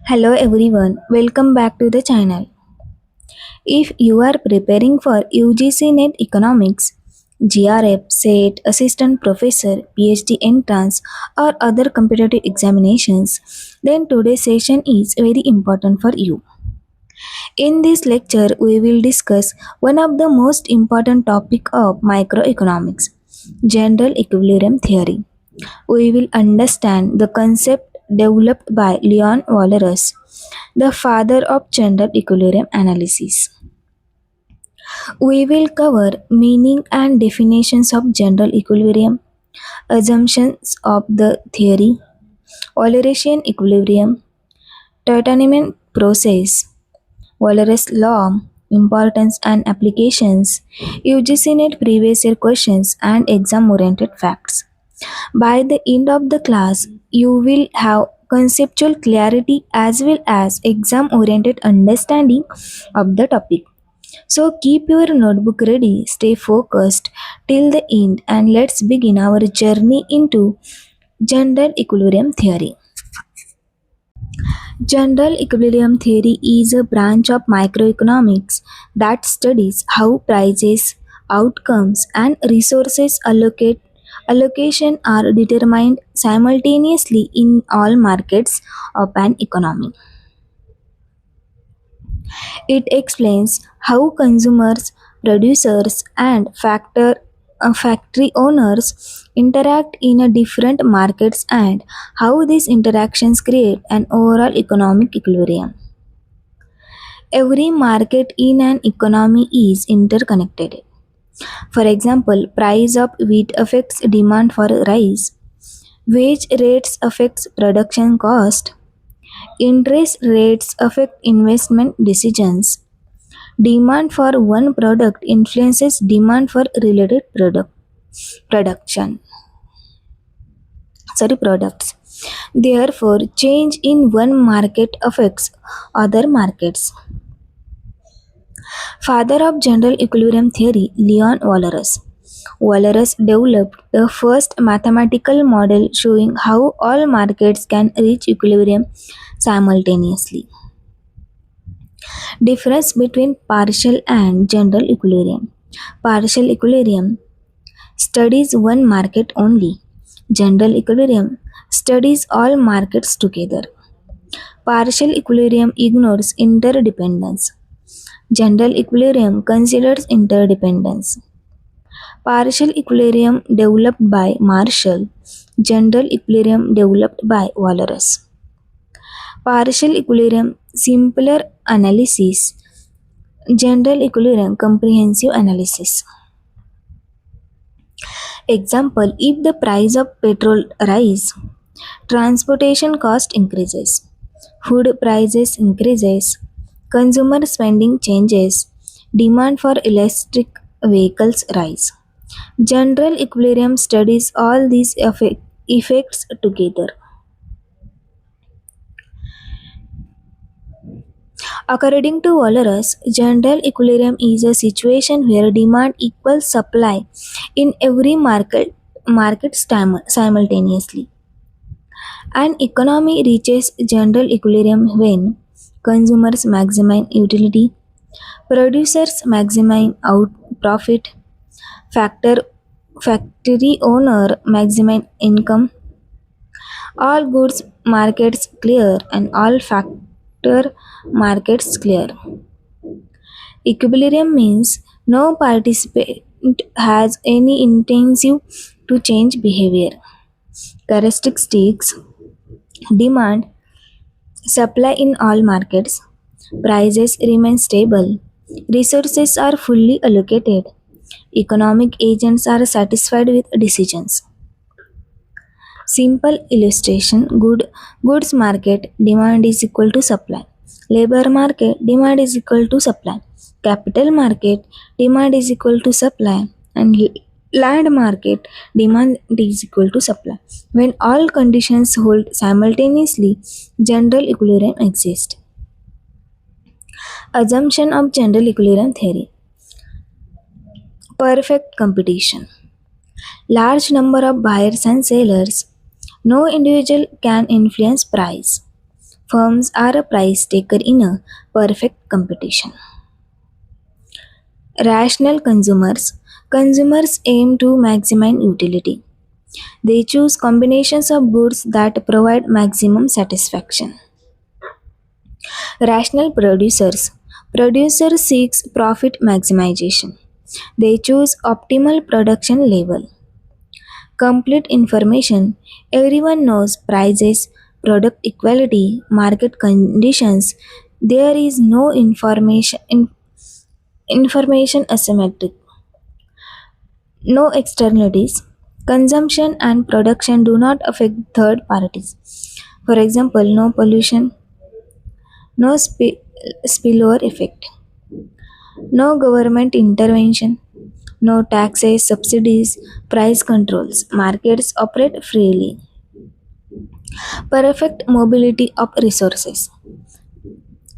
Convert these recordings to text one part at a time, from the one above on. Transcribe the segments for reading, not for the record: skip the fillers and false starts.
Hello everyone, welcome back to the channel. If you are preparing for UGC NET Economics, JRF, SET, Assistant Professor, Ph.D. entrance, or other competitive examinations, then today's session is very important for you. In this lecture, we will discuss one of the most important topic of microeconomics, general equilibrium theory. We will understand the concept developed by Léon Walras, the father of general equilibrium analysis. We will cover meaning and definitions of general equilibrium, assumptions of the theory, Walrasian equilibrium, Tâtonnement process, Walras law, importance and applications, UGC NET previous year questions and exam oriented facts. By the end of the class, you will have conceptual clarity as well as exam oriented understanding of the topic. So keep your notebook ready, stay focused till the end, and let's begin our journey into general equilibrium theory. General equilibrium theory is a branch of microeconomics that studies how prices, outcomes, and resources allocation are determined simultaneously in all markets of an economy. It explains how consumers, producers, and factory owners interact in a different markets and how these interactions create an overall economic equilibrium. Every market in an economy is interconnected. For example, price of wheat affects demand for rice, wage rates affects production cost, interest rates affect investment decisions. Demand for one product influences demand for related production. Products. Therefore, change in one market affects other markets. Father of general equilibrium theory, Léon Walras. Walras developed the first mathematical model showing how all markets can reach equilibrium simultaneously. Difference between partial and general equilibrium. Partial equilibrium studies one market only. General equilibrium studies all markets together. Partial equilibrium ignores interdependence. General equilibrium considers interdependence. Partial equilibrium developed by Marshall. General equilibrium developed by Walras. Partial equilibrium simpler analysis. General equilibrium comprehensive analysis. Example, if the price of petrol rise, transportation cost increases, food prices increases, consumer spending changes, demand for electric vehicles rise. General equilibrium studies all these effects together. According to Walras, general equilibrium is a situation where demand equals supply in every market simultaneously. An economy reaches general equilibrium when consumers maximize utility, producers maximize out profit, factor factory owner maximize income, all goods markets clear and all factor markets clear. Equilibrium means no participant has any intention to change behavior. Characteristics: demand, supply in all markets, prices remain stable, resources are fully allocated, economic agents are satisfied with decisions. Simple illustration: goods market demand is equal to supply. Labor market demand is equal to supply. Capital market demand is equal to supply. And land market demand is equal to supply. When all conditions hold simultaneously, general equilibrium exists. Assumption of general equilibrium theory. Perfect competition. Large number of buyers and sellers. No individual can influence price. Firms are a price taker in a perfect competition. Rational consumers. Consumers aim to maximize utility. They choose combinations of goods that provide maximum satisfaction. Rational producers. Producers seeks profit maximization. They choose optimal production level. Complete information. Everyone knows prices, product equality, market conditions. There is no information asymmetric. No externalities. Consumption and production do not affect third parties. For example, no pollution, no spillover effect, no government intervention, no taxes, subsidies, price controls. Markets operate freely. Perfect mobility of resources.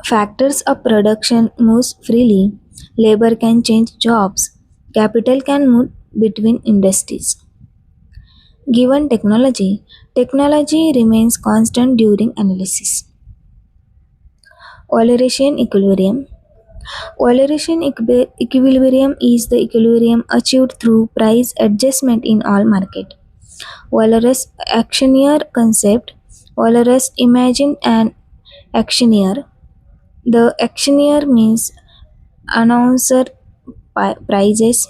Factors of production moves freely. Labor can change jobs. Capital can move between industries. Given technology, technology remains constant during analysis. Walrasian equilibrium. Walrasian equilibrium is the equilibrium achieved through price adjustment in all market. Walrus actioneer concept. Walrus imagine an actioneer. The actioneer means announcer prices,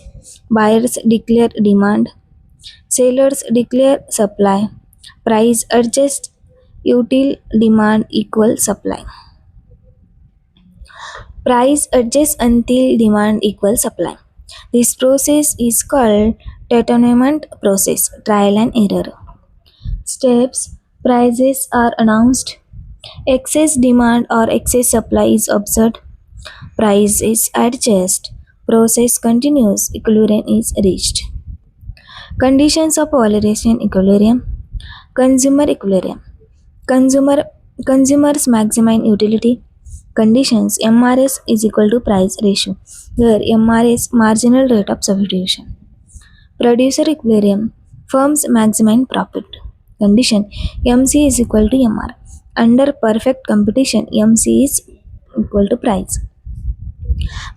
buyers declare demand, sellers declare supply, price adjust, util demand equal supply. Price adjusts until demand equals supply. This process is called Tâtonnement process, trial and error. Steps. Prices are announced. Excess demand or excess supply is observed. Price is adjusted. Process continues. Equilibrium is reached. Conditions of Walrasian equilibrium. Consumer equilibrium. Consumer Consumers maximize utility. Conditions. MRS is equal to price ratio, where MRS marginal rate of substitution. Producer equilibrium. Firms maximize profit. Condition. MC is equal to MR. Under perfect competition, MC is equal to price.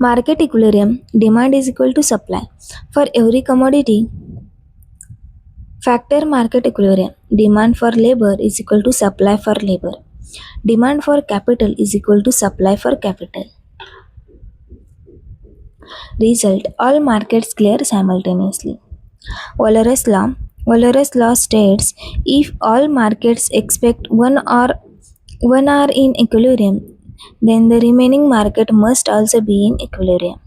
Market equilibrium. Demand is equal to supply. For every commodity, factor market equilibrium. Demand for labor is equal to supply for labor. Demand for capital is equal to supply for capital. Result. All markets clear simultaneously. Walrus law. Walrus law states if all markets expect one are in equilibrium, then the remaining market must also be in equilibrium.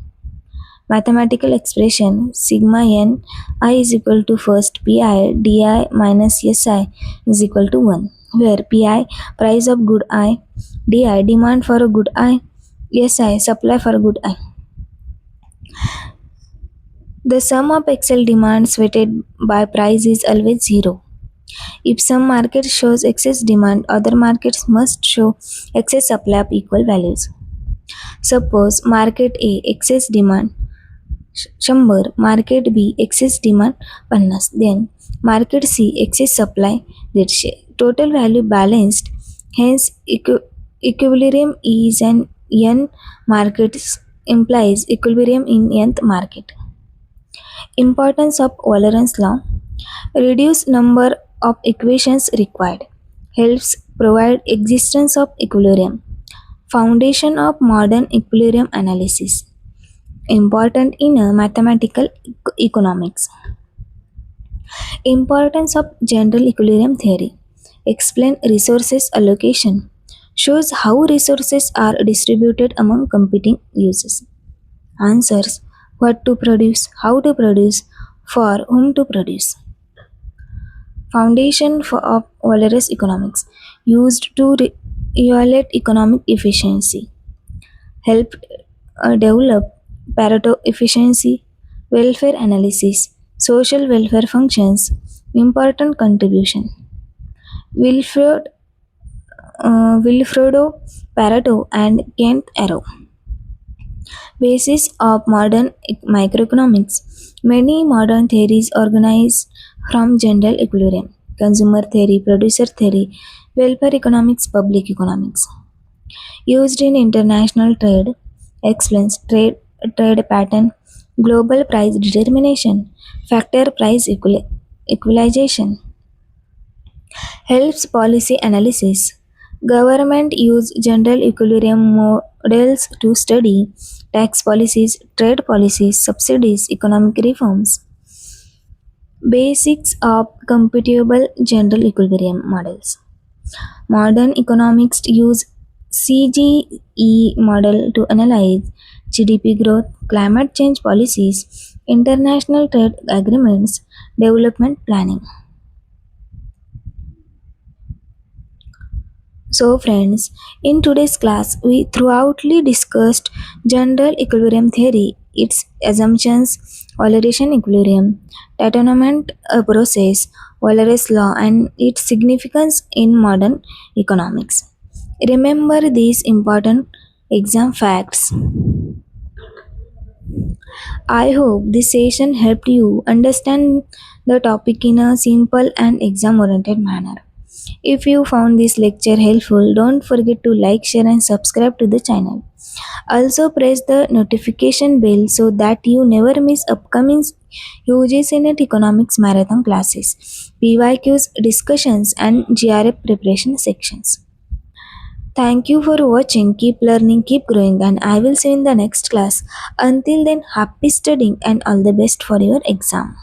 Mathematical expression sigma n I is equal to first pi di minus si is equal to 1, where pi price of good I, di demand for a good I, si supply for a good I. The sum of excess demands weighted by price is always 0. If some market shows excess demand, other markets must show excess supply of equal values. Suppose market A excess demand 100, market B excess demand 50, then market C excess supply 150. Total value balanced, hence equilibrium is an n markets implies equilibrium in nth market. Importance of Walrasian law. Reduce number of equations required. Helps provide existence of equilibrium. Foundation of modern equilibrium analysis. Important in mathematical economics. Importance of general equilibrium theory. Explain resources allocation. Shows how resources are distributed among competing uses. Answers. What to produce, how to produce, for whom to produce. Foundation of Walrasian economics. Used to evaluate economic efficiency. Helped develop Pareto efficiency, welfare analysis, social welfare functions. Important contribution. Wilfredo Pareto and Kent Arrow. Basis of modern microeconomics. Many modern theories organize from general equilibrium, consumer theory, producer theory, welfare economics, public economics. Used in international trade, explains trade pattern, global price determination, factor price equalization, helps policy analysis. Government use general equilibrium models to study tax policies, trade policies, subsidies, economic reforms. Basics of computable general equilibrium models. Modern economics use CGE model to analyze GDP growth, climate change policies, international trade agreements, development planning. So friends, in today's class we thoroughly discussed general equilibrium theory, its assumptions, Walrasian equilibrium, Tâtonnement process, Walras law and its significance in modern economics. Remember these important exam facts. I hope this session helped you understand the topic in a simple and exam oriented manner. If you found this lecture helpful, don't forget to like, share, and subscribe to the channel. Also, press the notification bell so that you never miss upcoming UGC NET Economics Marathon classes, PYQs, discussions, and JRF preparation sections. Thank you for watching. Keep learning, keep growing, and I will see you in the next class. Until then, happy studying and all the best for your exam.